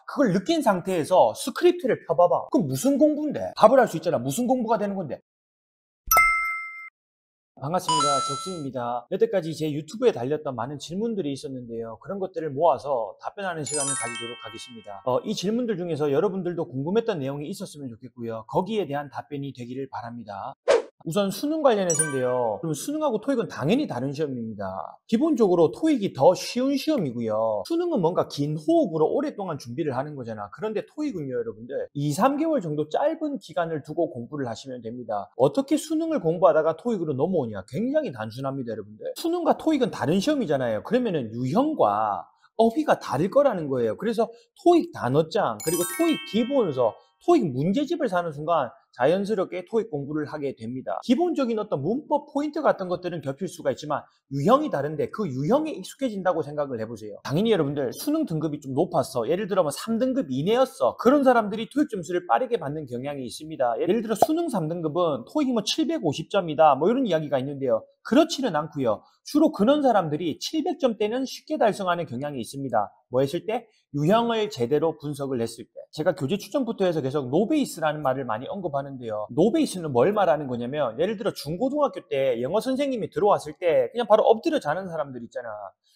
그걸 느낀 상태에서 스크립트를 펴봐봐. 그럼 무슨 공부인데? 답을 할 수 있잖아. 무슨 공부가 되는 건데? 반갑습니다. 적sim입니다. 여태까지 제 유튜브에 달렸던 많은 질문들이 있었는데요. 그런 것들을 모아서 답변하는 시간을 가지도록 하겠습니다. 이 질문들 중에서 여러분들도 궁금했던 내용이 있었으면 좋겠고요. 거기에 대한 답변이 되기를 바랍니다. 우선 수능 관련해서인데요. 그럼 수능하고 토익은 당연히 다른 시험입니다. 기본적으로 토익이 더 쉬운 시험이고요. 수능은 뭔가 긴 호흡으로 오랫동안 준비를 하는 거잖아. 그런데 토익은요, 여러분들 2, 3개월 정도 짧은 기간을 두고 공부를 하시면 됩니다. 어떻게 수능을 공부하다가 토익으로 넘어오냐? 굉장히 단순합니다, 여러분들. 수능과 토익은 다른 시험이잖아요. 그러면은 유형과 어휘가 다를 거라는 거예요. 그래서 토익 단어장, 그리고 토익 기본서, 토익 문제집을 사는 순간 자연스럽게 토익 공부를 하게 됩니다. 기본적인 어떤 문법 포인트 같은 것들은 겹칠 수가 있지만 유형이 다른데 그 유형에 익숙해진다고 생각을 해보세요. 당연히 여러분들 수능 등급이 좀 높았어. 예를 들어 뭐 3등급 이내였어. 그런 사람들이 토익 점수를 빠르게 받는 경향이 있습니다. 예를 들어 수능 3등급은 토익이 뭐 750점이다 뭐 이런 이야기가 있는데요. 그렇지는 않고요. 주로 그런 사람들이 700점대는 쉽게 달성하는 경향이 있습니다. 뭐 했을 때? 유형을 제대로 분석을 했을 때. 제가 교재 추천부터 해서 계속 노베이스라는 말을 많이 언급하는데요. 노베이스는 뭘 말하는 거냐면 예를 들어 중고등학교 때 영어 선생님이 들어왔을 때 그냥 바로 엎드려 자는 사람들 있잖아.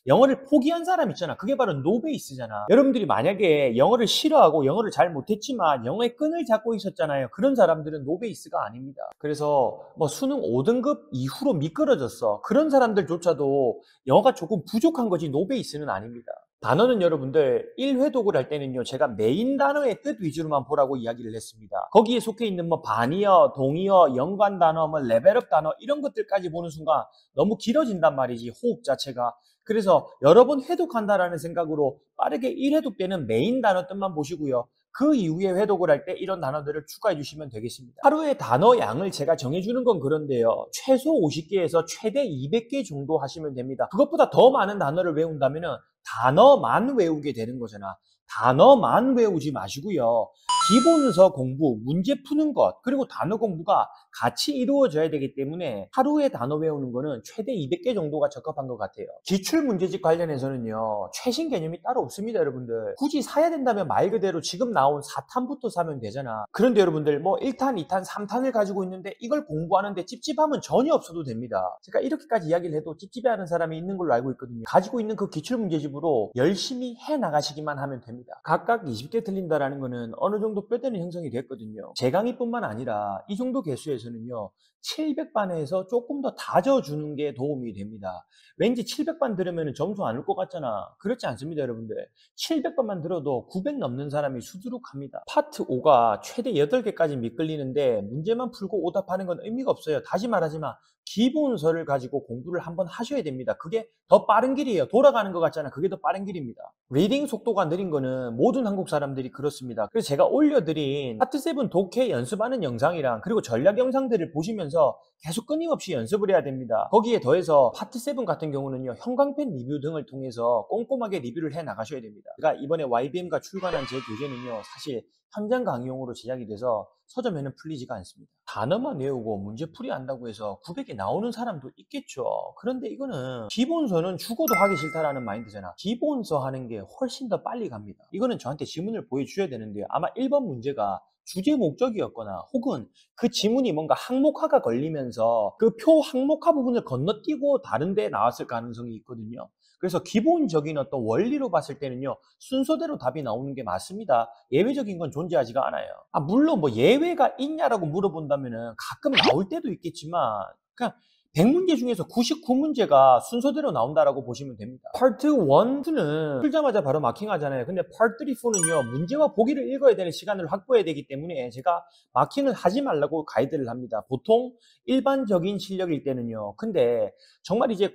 영어를 포기한 사람 있잖아. 그게 바로 노베이스잖아. 여러분들이 만약에 영어를 싫어하고 영어를 잘 못했지만 영어의 끈을 잡고 있었잖아요. 그런 사람들은 노베이스가 아닙니다. 그래서 뭐 수능 5등급 이후로 미끄러졌어. 그런 사람들조차도 영어가 조금 부족한 거지 노베이스는 아닙니다. 단어는 여러분들 1회독을 할 때는요, 제가 메인 단어의 뜻 위주로만 보라고 이야기를 했습니다. 거기에 속해 있는 뭐 반의어, 동의어, 연관 단어, 뭐 레벨업 단어 이런 것들까지 보는 순간 너무 길어진단 말이지, 호흡 자체가. 그래서 여러 번 회독한다라는 생각으로 빠르게 1회독 때는 메인 단어 뜻만 보시고요. 그 이후에 회독을 할 때 이런 단어들을 추가해 주시면 되겠습니다. 하루에 단어 양을 제가 정해주는 건 그런데요. 최소 50개에서 최대 200개 정도 하시면 됩니다. 그것보다 더 많은 단어를 외운다면 단어만 외우게 되는 거잖아. 단어만 외우지 마시고요. 기본서 공부, 문제 푸는 것, 그리고 단어 공부가 같이 이루어져야 되기 때문에 하루에 단어 외우는 거는 최대 200개 정도가 적합한 것 같아요. 기출문제집 관련해서는요. 최신 개념이 따로 없습니다, 여러분들. 굳이 사야 된다면 말 그대로 지금 나온 4탄부터 사면 되잖아. 그런데 여러분들 뭐 1탄, 2탄, 3탄을 가지고 있는데 이걸 공부하는데 찝찝함은 전혀 없어도 됩니다. 제가 이렇게까지 이야기를 해도 찝찝해하는 사람이 있는 걸로 알고 있거든요. 가지고 있는 그 기출문제집으로 열심히 해나가시기만 하면 됩니다. 각각 20개 틀린다라는 거는 어느 정도 뼈대는 형성이 됐거든요. 제 강의뿐만 아니라 이 정도 개수에서는요. 700반에서 조금 더 다져주는 게 도움이 됩니다. 왠지 700반 들으면 점수 안 올 것 같잖아. 그렇지 않습니다, 여러분들. 700반만 들어도 900 넘는 사람이 수두룩합니다. 파트 5가 최대 8개까지 미끌리는데 문제만 풀고 오답하는 건 의미가 없어요. 다시 말하지만 기본서를 가지고 공부를 한번 하셔야 됩니다. 그게 더 빠른 길이에요. 돌아가는 것 같잖아. 그게 더 빠른 길입니다. 리딩 속도가 느린 거는 모든 한국 사람들이 그렇습니다. 그래서 제가 올려드린 파트 7 독해 연습하는 영상이랑 그리고 전략 영상들을 보시면서 계속 끊임없이 연습을 해야 됩니다. 거기에 더해서 파트 7 같은 경우는요. 형광펜 리뷰 등을 통해서 꼼꼼하게 리뷰를 해 나가셔야 됩니다. 제가 이번에 YBM과 출간한 제 교재는요. 사실 현장 강의용으로 제작이 돼서 서점에는 풀리지가 않습니다. 단어만 외우고 문제풀이 한다고 해서 900이 나오는 사람도 있겠죠. 그런데 이거는 기본서는 죽어도 하기 싫다라는 마인드잖아. 기본서 하는 게 훨씬 더 빨리 갑니다. 이거는 저한테 지문을 보여주셔야 되는데요. 아마 1번 문제가 주제 목적이었거나 혹은 그 지문이 뭔가 항목화가 걸리면서 그 표 항목화 부분을 건너뛰고 다른 데 나왔을 가능성이 있거든요. 그래서 기본적인 어떤 원리로 봤을 때는요. 순서대로 답이 나오는 게 맞습니다. 예외적인 건 존재하지가 않아요. 물론 뭐 예외가 있냐라고 물어본다면은 가끔 나올 때도 있겠지만 그냥 100문제 중에서 99문제가 순서대로 나온다라고 보시면 됩니다. 파트 1, 2는 풀자마자 바로 마킹하잖아요. 근데 파트 3, 4는요. 문제와 보기를 읽어야 되는 시간을 확보해야 되기 때문에 제가 마킹을 하지 말라고 가이드를 합니다. 보통 일반적인 실력일 때는요. 근데 정말 이제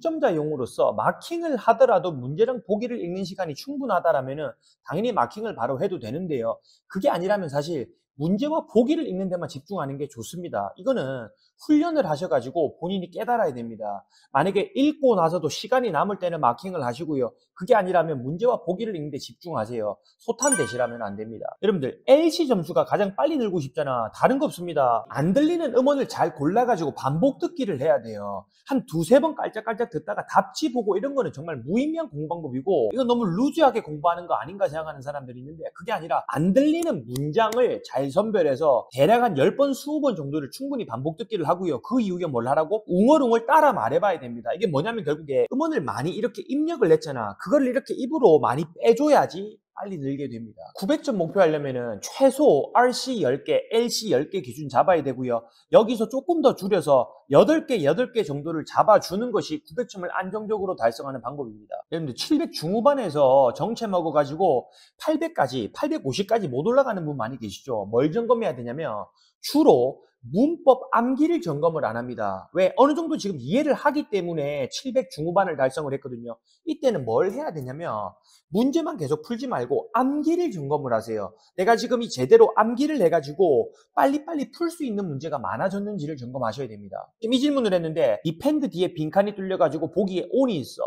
고득점자용으로서 마킹을 하더라도 문제랑 보기를 읽는 시간이 충분하다라면은 당연히 마킹을 바로 해도 되는데요. 그게 아니라면 사실 문제와 보기를 읽는 데만 집중하는 게 좋습니다. 이거는 훈련을 하셔가지고 본인이 깨달아야 됩니다. 만약에 읽고 나서도 시간이 남을 때는 마킹을 하시고요. 그게 아니라면 문제와 보기를 읽는 데 집중하세요. 소탄대시라면 안 됩니다. 여러분들 LC 점수가 가장 빨리 늘고 싶잖아. 다른 거 없습니다. 안 들리는 음원을 잘 골라가지고 반복 듣기를 해야 돼요. 한 두세 번 깔짝깔짝 듣다가 답지 보고 이런 거는 정말 무의미한 공부방법이고, 이건 너무 루즈하게 공부하는 거 아닌가 생각하는 사람들이 있는데, 그게 아니라 안 들리는 문장을 잘 선별해서 대략 한 10번, 20번 정도를 충분히 반복 듣기를 하고요. 그 이후에 뭘 하라고? 웅얼웅얼 따라 말해봐야 됩니다. 이게 뭐냐면 결국에 음원을 많이 이렇게 입력을 했잖아. 그걸 이렇게 입으로 많이 빼줘야지 빨리 늘게 됩니다. 900점 목표하려면은 최소 RC 10개, LC 10개 기준 잡아야 되고요. 여기서 조금 더 줄여서 8개 정도를 잡아주는 것이 900점을 안정적으로 달성하는 방법입니다. 여러분들 700 중후반에서 정체 먹어가지고 800까지, 850까지 못 올라가는 분 많이 계시죠? 뭘 점검해야 되냐면 주로 문법 암기를 점검을 안 합니다. 왜? 어느 정도 지금 이해를 하기 때문에 700 중후반을 달성을 했거든요. 이때는 뭘 해야 되냐면 문제만 계속 풀지 말고 암기를 점검을 하세요. 내가 지금 이 제대로 암기를 해가지고 빨리빨리 풀 수 있는 문제가 많아졌는지를 점검하셔야 됩니다. 지금 이 질문을 했는데 디펜드 뒤에 빈칸이 뚫려가지고 보기에 on이 있어.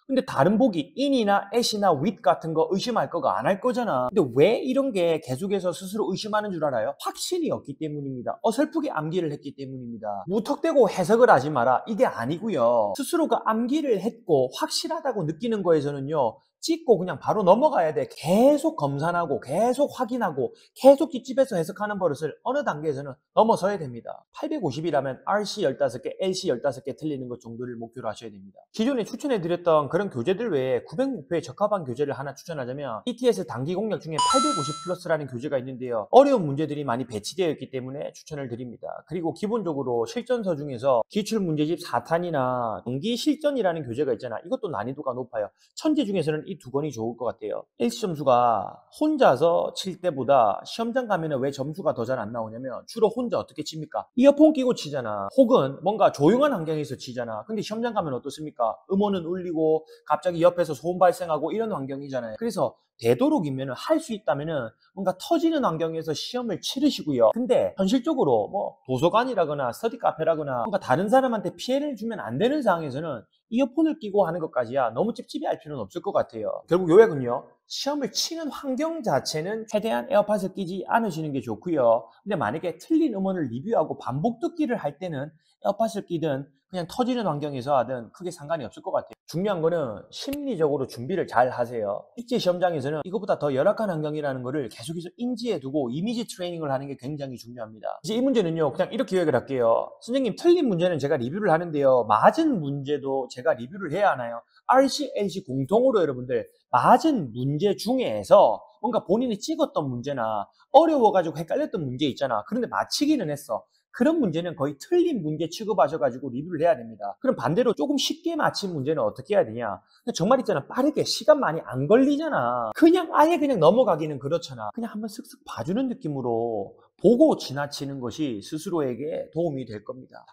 근데 다른 보기 in이나 at이나 with 같은 거 의심할 거가 안 할 거잖아. 근데 왜 이런 게 계속해서 스스로 의심하는 줄 알아요? 확신이 없기 때문입니다. 어설프게 암기를 했기 때문입니다. 무턱대고 해석을 하지 마라. 이게 아니고요. 스스로가 암기를 했고 확실하다고 느끼는 거에서는요, 찍고 그냥 바로 넘어가야 돼. 계속 검산하고 계속 확인하고 계속 뒷집에서 해석하는 버릇을 어느 단계에서는 넘어서야 됩니다. 850이라면 RC 15개, LC 15개 틀리는 것 정도를 목표로 하셔야 됩니다. 기존에 추천해드렸던 그런 교재들 외에 900 목표에 적합한 교재를 하나 추천하자면 ETS 단기 공략 중에 850 플러스라는 교재가 있는데요. 어려운 문제들이 많이 배치되어 있기 때문에 추천을 드립니다. 그리고 기본적으로 실전서 중에서 기출문제집 4탄이나 동기 실전이라는 교재가 있잖아. 이것도 난이도가 높아요. 천재 중에서는 이 두 권이 좋을 것 같아요. LC 점수가 혼자서 칠 때보다 시험장 가면은 왜 점수가 더 잘 안 나오냐면 주로 혼자 어떻게 칩니까? 이어폰 끼고 치잖아. 혹은 뭔가 조용한 환경에서 치잖아. 근데 시험장 가면 어떻습니까? 음원은 울리고 갑자기 옆에서 소음 발생하고 이런 환경이잖아요. 그래서 되도록이면 할 수 있다면은 뭔가 터지는 환경에서 시험을 치르시고요. 근데 현실적으로 뭐 도서관이라거나 스터디 카페라거나 뭔가 다른 사람한테 피해를 주면 안 되는 상황에서는 이어폰을 끼고 하는 것까지야 너무 찝찝해할 필요는 없을 것 같아요. 결국 요약은요, 시험을 치는 환경 자체는 최대한 에어팟을 끼지 않으시는 게 좋고요. 근데 만약에 틀린 음원을 리뷰하고 반복 듣기를 할 때는 에어팟을 끼든 그냥 터지는 환경에서 하든 크게 상관이 없을 것 같아요. 중요한 거는 심리적으로 준비를 잘 하세요. 실제 시험장에서는 이거보다 더 열악한 환경이라는 거를 계속해서 인지해두고 이미지 트레이닝을 하는 게 굉장히 중요합니다. 이제 이 문제는요, 그냥 이렇게 요약을 할게요. 선생님, 틀린 문제는 제가 리뷰를 하는데요, 맞은 문제도 제가 리뷰를 해야 하나요? RC, LC 공통으로 여러분들 맞은 문제 중에서 뭔가 본인이 찍었던 문제나 어려워가지고 헷갈렸던 문제 있잖아. 그런데 맞히기는 했어. 그런 문제는 거의 틀린 문제 취급하셔가지고 리뷰를 해야 됩니다. 그럼 반대로 조금 쉽게 맞힌 문제는 어떻게 해야 되냐? 정말 있잖아, 빠르게 시간 많이 안 걸리잖아. 그냥 아예 그냥 넘어가기는 그렇잖아. 그냥 한번 슥슥 봐주는 느낌으로 보고 지나치는 것이 스스로에게 도움이 될 겁니다.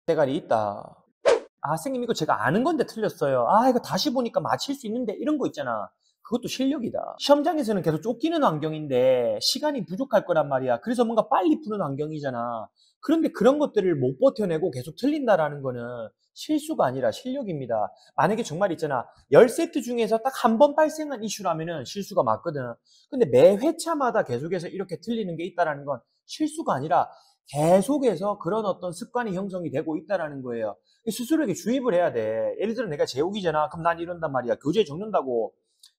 대가리 있다. 아, 선생님 이거 제가 아는 건데 틀렸어요. 아, 이거 다시 보니까 맞힐 수 있는데 이런 거 있잖아. 그것도 실력이다. 시험장에서는 계속 쫓기는 환경인데 시간이 부족할 거란 말이야. 그래서 뭔가 빨리 푸는 환경이잖아. 그런데 그런 것들을 못 버텨내고 계속 틀린다라는 거는 실수가 아니라 실력입니다. 만약에 정말 있잖아, 10세트 중에서 딱 한 번 발생한 이슈라면은 실수가 맞거든. 근데 매 회차마다 계속해서 이렇게 틀리는 게 있다라는 건 실수가 아니라 계속해서 그런 어떤 습관이 형성이 되고 있다라는 거예요. 스스로에게 주입을 해야 돼. 예를 들어 내가 제옥이잖아. 그럼 난 이런단 말이야. 교재 적는다고.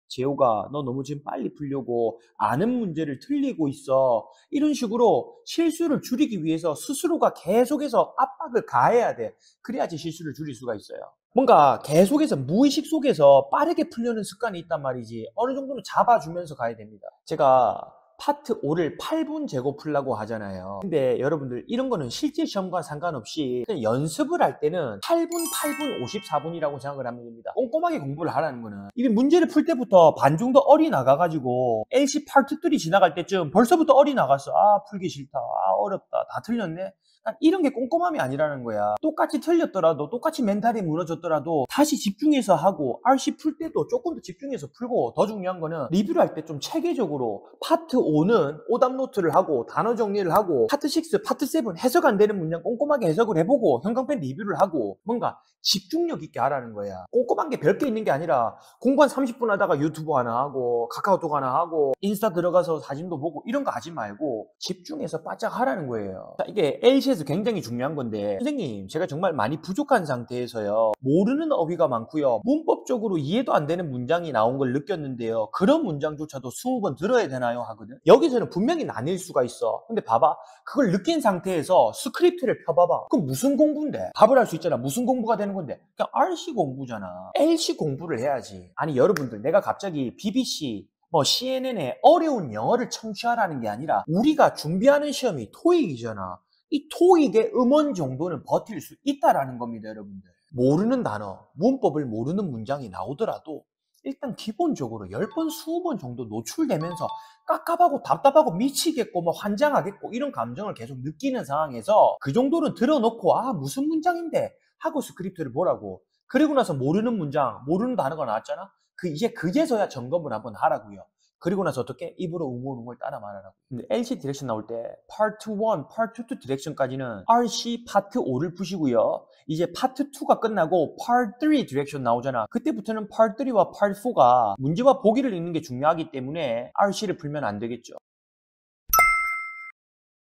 재호가 너 너무 지금 빨리 풀려고 아는 문제를 틀리고 있어. 이런 식으로 실수를 줄이기 위해서 스스로가 계속해서 압박을 가해야 돼. 그래야지 실수를 줄일 수가 있어요. 뭔가 계속해서 무의식 속에서 빠르게 풀려는 습관이 있단 말이지. 어느 정도는 잡아주면서 가야 됩니다. 제가 파트 5를 8분 재고 풀라고 하잖아요. 근데 여러분들 이런 거는 실제 시험과 상관없이 그냥 연습을 할 때는 8분, 8분, 54분이라고 생각을 하면 됩니다. 꼼꼼하게 공부를 하라는 거는. 이게 문제를 풀 때부터 반 정도 얼이 나가가지고 LC 파트 3 지나갈 때쯤 벌써부터 얼이 나갔어. 아, 풀기 싫다. 아, 어렵다. 다 틀렸네. 난 이런 게 꼼꼼함이 아니라는 거야. 똑같이 틀렸더라도, 똑같이 멘탈이 무너졌더라도 다시 집중해서 하고, RC 풀 때도 조금 더 집중해서 풀고, 더 중요한 거는 리뷰를 할 때 좀 체계적으로 파트 5는 오답 노트를 하고 단어 정리를 하고, 파트 6, 파트 7 해석 안 되는 문장 꼼꼼하게 해석을 해보고 형광펜 리뷰를 하고, 뭔가 집중력 있게 하라는 거야. 꼼꼼한 게 별게 있는 게 아니라 공부 한 30분 하다가 유튜브 하나 하고 카카오톡 하나 하고 인스타 들어가서 사진도 보고 이런 거 하지 말고 집중해서 바짝 하라는 거예요. 자, 이게 LC에서 굉장히 중요한 건데, 선생님 제가 정말 많이 부족한 상태에서요, 모르는 어휘가 많고요, 문법적으로 이해도 안 되는 문장이 나온 걸 느꼈는데요, 그런 문장조차도 20번 들어야 되나요? 하거든. 여기서는 분명히 나뉠 수가 있어. 근데 봐봐, 그걸 느낀 상태에서 스크립트를 펴봐봐. 그럼 무슨 공부인데? 답을 할 수 있잖아. 무슨 공부가 되는 건데? 그냥 RC 공부잖아. LC 공부를 해야지. 아니 여러분들, 내가 갑자기 BBC CNN에 어려운 영어를 청취하라는 게 아니라 우리가 준비하는 시험이 토익이잖아. 이 토익의 음원 정도는 버틸 수 있다라는 겁니다, 여러분들. 모르는 단어, 문법을 모르는 문장이 나오더라도 일단 기본적으로 10번, 20번 정도 노출되면서 깝깝하고 답답하고 미치겠고 환장하겠고 이런 감정을 계속 느끼는 상황에서 그 정도는 들어놓고, 아 무슨 문장인데 하고 스크립트를 보라고. 그리고 나서 모르는 문장, 모르는 단어가 나왔잖아. 이제 그제서야 점검을 한번 하라고요. 그리고 나서 어떻게? 입으로 웅얼웅얼 따라 말하라고. 근데 LC 디렉션 나올 때 파트 1, 파트 2 디렉션까지는 RC 파트 5를 푸시고요. 이제 파트 2가 끝나고 파트 3 디렉션 나오잖아. 그때부터는 파트 3와 파트 4가 문제와 보기를 읽는 게 중요하기 때문에 RC를 풀면 안 되겠죠.